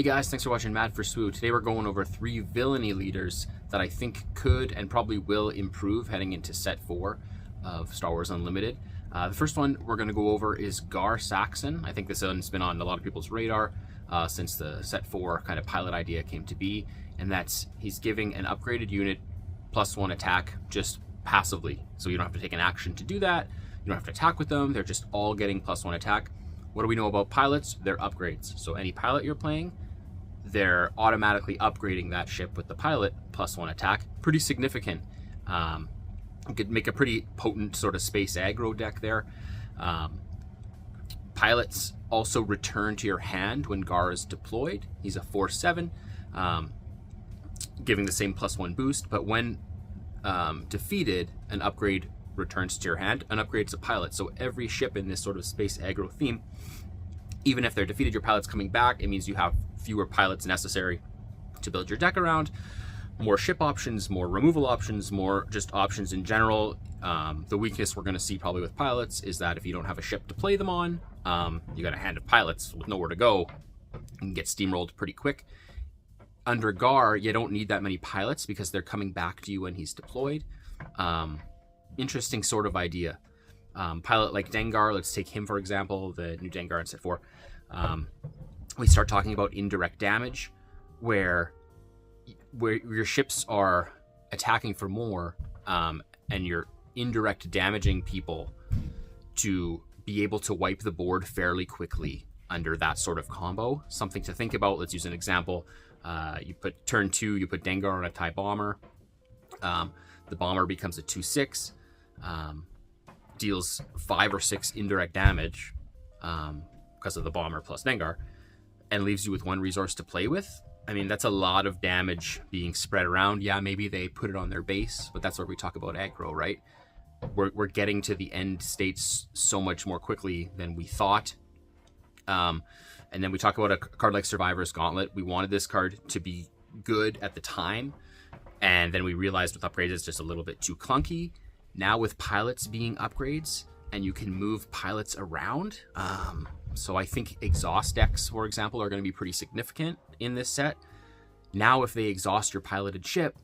Hey guys, thanks for watching Mad for Swoo. Today we're going over 3 Villainy leaders that I think could and probably will improve heading into set 4 of Star Wars Unlimited. The first one we're going to go over is Gar Saxon. I think this one's been on a lot of people's radar since the set 4 kind of pilot idea came to be, and that's he's giving an upgraded unit +1 attack just passively. So you don't have to take an action to do that. You don't have to attack with them. They're just all getting +1 attack. What do we know about pilots? They're upgrades. So any pilot you're playing, they're automatically upgrading that ship with the pilot +1 attack. Pretty significant. You could make a pretty potent sort of space aggro deck there. Pilots also return to your hand when Gar is deployed. He's a 4/7, giving the same +1 boost. But when defeated, an upgrade returns to your hand. An upgrade's a pilot. So every ship in this sort of space aggro theme, even if they're defeated, your pilot's coming back. It means you have fewer pilots necessary to build your deck around. More ship options, more removal options, more just options in general. The weakness we're going to see probably with pilots is that if you don't have a ship to play them on, you got a hand of pilots with nowhere to go and get steamrolled pretty quick. Under Gar, you don't need that many pilots because they're coming back to you when he's deployed. Interesting sort of idea. Pilot like Dengar, let's take him for example, the new Dengar in set 4. We start talking about indirect damage, where your ships are attacking for more, and you're indirect damaging people to be able to wipe the board fairly quickly under that sort of combo. Something to think about. Let's use an example. You put turn 2, you put Dengar on a TIE bomber. The bomber becomes a 2/6, deals 5 or 6 indirect damage because of the bomber plus Dengar, and leaves you with 1 resource to play with. I mean, that's a lot of damage being spread around. Yeah, maybe they put it on their base, but that's where we talk about aggro, right? We're getting to the end states so much more quickly than we thought. And then we talk about a card like Survivor's Gauntlet. We wanted this card to be good at the time, and then we realized with upgrades it's just a little bit too clunky. Now with pilots being upgrades, and you can move pilots around, so I think exhaust decks, for example, are going to be pretty significant in this set. Now if they exhaust your piloted ship,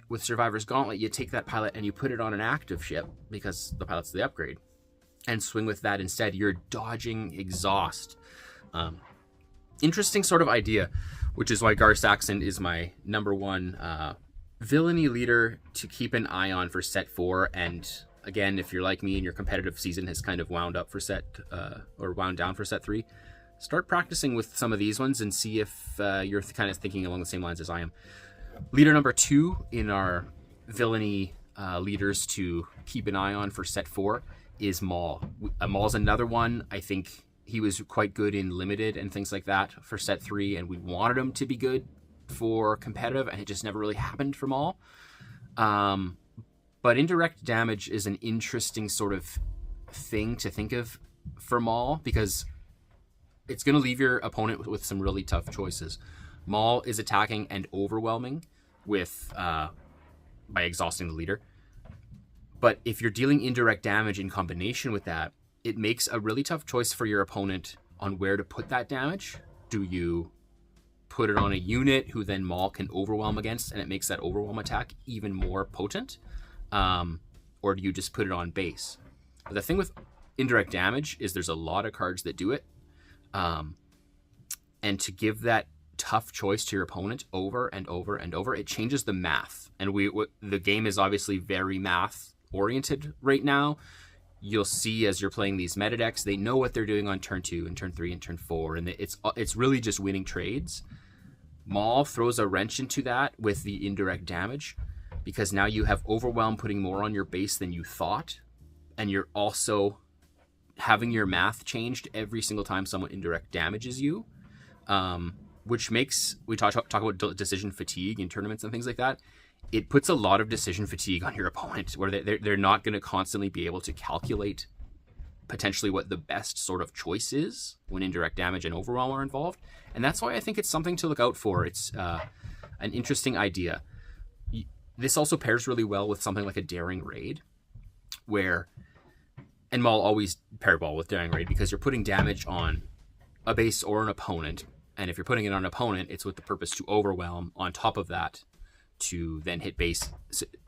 with Survivor's Gauntlet, you take that pilot and you put it on an active ship, because the pilot's the upgrade, and swing with that instead. You're dodging exhaust. Interesting sort of idea, which is why Gar Saxon is my #1 Villainy leader to keep an eye on for set 4. And again, if you're like me and your competitive season has kind of wound up for or wound down for set 3, start practicing with some of these ones and see if you're kind of thinking along the same lines as I am. Leader #2 in our Villainy leaders to keep an eye on for set 4 is Maul. Maul's another one. I think he was quite good in limited and things like that for set 3, and we wanted him to be good for competitive, and it just never really happened for Maul. But indirect damage is an interesting sort of thing to think of for Maul, because it's going to leave your opponent with some really tough choices. Maul is attacking and overwhelming with by exhausting the leader. But if you're dealing indirect damage in combination with that, it makes a really tough choice for your opponent on where to put that damage. Do you put it on a unit who then Maul can overwhelm against, and it makes that overwhelm attack even more potent? Or do you just put it on base? But the thing with indirect damage is there's a lot of cards that do it. And to give that tough choice to your opponent over and over and over, it changes the math. And the game is obviously very math oriented right now. You'll see as you're playing these meta decks, they know what they're doing on turn 2 and turn 3 and turn 4, and it's really just winning trades. Maul throws a wrench into that with the indirect damage, because now you have overwhelm putting more on your base than you thought, and you're also having your math changed every single time someone indirect damages you, which makes, we talk about decision fatigue in tournaments and things like that. It puts a lot of decision fatigue on your opponent, where they're not going to constantly be able to calculate potentially what the best sort of choice is when indirect damage and overwhelm are involved. And that's why I think it's something to look out for. It's an interesting idea. This also pairs really well with something like a Daring Raid, where, and Maul always pair well with Daring Raid, because you're putting damage on a base or an opponent, And if you're putting it on an opponent, it's with the purpose to overwhelm on top of that to then hit base.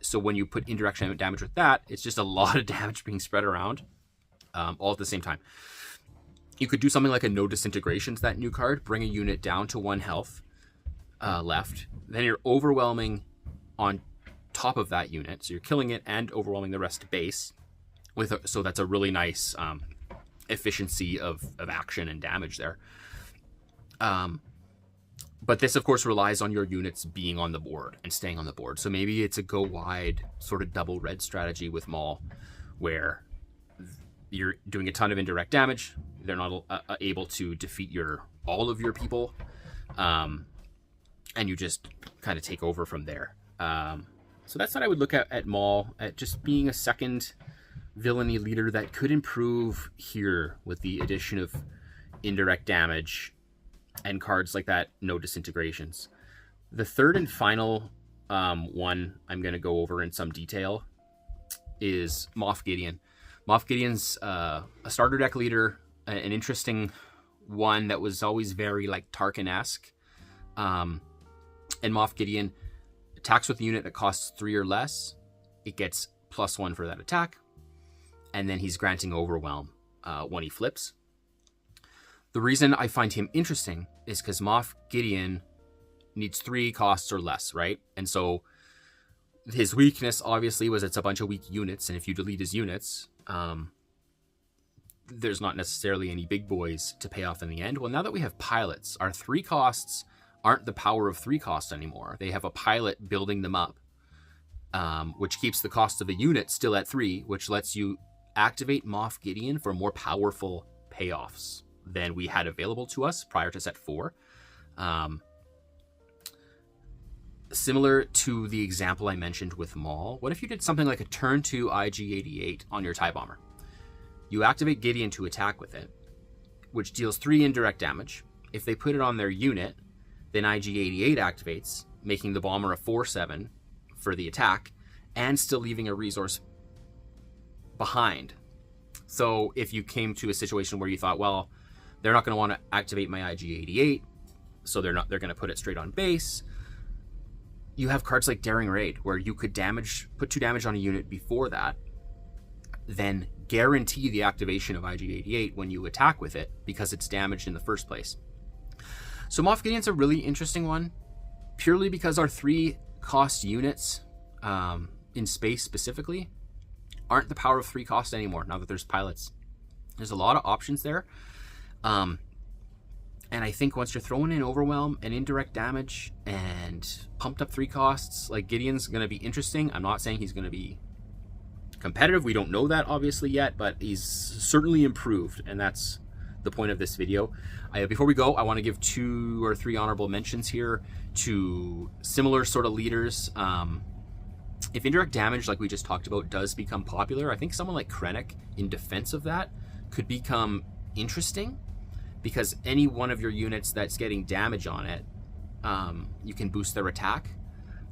So when you put indirect damage with that, it's just a lot of damage being spread around all at the same time. You could do something like a No Disintegrations, that new card, bring a unit down to 1 health left. Then you're overwhelming on top of that unit. So you're killing it and overwhelming the rest to base. So that's a really nice efficiency of action and damage there. But this, of course, relies on your units being on the board and staying on the board. So maybe it's a go wide sort of double red strategy with Maul, where you're doing a ton of indirect damage. They're not able to defeat all of your people, and you just kind of take over from there. So that's what I would look at Maul, at just being a second villainy leader that could improve here with the addition of indirect damage and cards like that, No Disintegrations. The third and final one I'm going to go over in some detail is Moff Gideon. Moff Gideon's a starter deck leader, an interesting one that was always very like Tarkin-esque. And Moff Gideon attacks with a unit that costs 3 or less. It gets +1 for that attack. And then he's granting Overwhelm when he flips. The reason I find him interesting is because Moff Gideon needs 3 costs or less, right? And so his weakness, obviously, was it's a bunch of weak units. And if you delete his units, there's not necessarily any big boys to pay off in the end. Well, now that we have pilots, our 3 costs aren't the power of 3 costs anymore. They have a pilot building them up, which keeps the cost of a unit still at 3, which lets you activate Moff Gideon for more powerful payoffs than we had available to us prior to set 4. Similar to the example I mentioned with Maul, what if you did something like a turn 2 IG-88 on your TIE Bomber? You activate Gideon to attack with it, which deals 3 indirect damage. If they put it on their unit, then IG-88 activates, making the bomber a 4/7 for the attack, and still leaving a resource behind. So if you came to a situation where you thought, well, they're not going to want to activate my IG-88, so they're going to put it straight on base, you have cards like Daring Raid, where you could put 2 damage on a unit before that, then guarantee the activation of IG-88 when you attack with it, because it's damaged in the first place. So Moff Gideon's a really interesting one, purely because our 3 cost units, in space specifically, aren't the power of 3 cost anymore now that there's pilots. There's a lot of options there. And I think once you're throwing in Overwhelm and indirect damage and pumped up 3 costs, like, Gideon's going to be interesting. I'm not saying he's going to be competitive. We don't know that obviously yet, but he's certainly improved, and that's the point of this video. Before we go, I want to give 2 or 3 honorable mentions here to similar sort of leaders. If indirect damage, like we just talked about, does become popular, I think someone like Krennic, in defense of that, could become interesting, because any one of your units that's getting damage on it, you can boost their attack.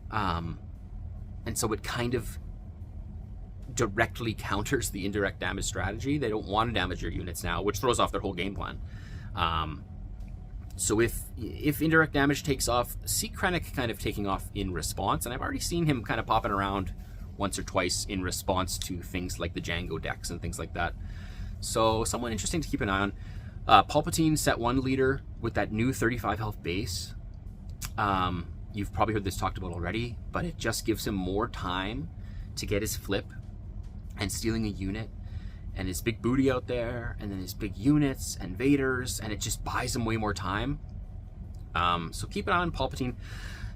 And so it kind of directly counters the indirect damage strategy. They don't want to damage your units now, which throws off their whole game plan. So if indirect damage takes off, see Krennic kind of taking off in response, and I've already seen him kind of popping around once or twice in response to things like the Django decks and things like that. So someone interesting to keep an eye on. Palpatine, set 1 leader with that new 35 health base. You've probably heard this talked about already, but it just gives him more time to get his flip and stealing a unit, and his big booty out there, and then his big units and Vaders, and it just buys him way more time. So keep an eye on Palpatine,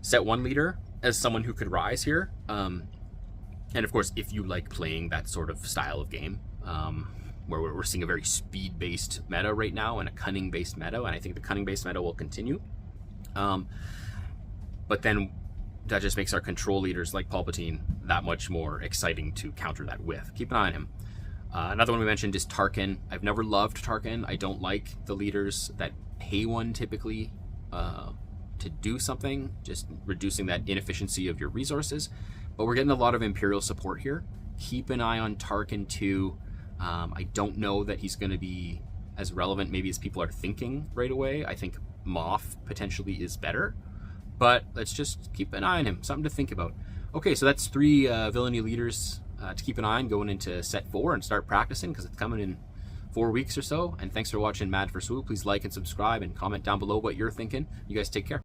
set 1 leader, as someone who could rise here. And of course, if you like playing that sort of style of game, where we're seeing a very speed-based meta right now and a cunning-based meta, and I think the cunning-based meta will continue. But then that just makes our control leaders like Palpatine that much more exciting to counter that with. Keep an eye on him. Another one we mentioned is Tarkin. I've never loved Tarkin. I don't like the leaders that pay one typically to do something, just reducing that inefficiency of your resources. But we're getting a lot of Imperial support here. Keep an eye on Tarkin too. I don't know that he's going to be as relevant maybe as people are thinking right away. I think Moth potentially is better. But let's just keep an eye on him. Something to think about. Okay, so that's 3 Villainy leaders to keep an eye on going into set 4 and start practicing, because it's coming in 4 weeks or so. And thanks for watching Mad for Swoop. Please like and subscribe and comment down below what you're thinking. You guys take care.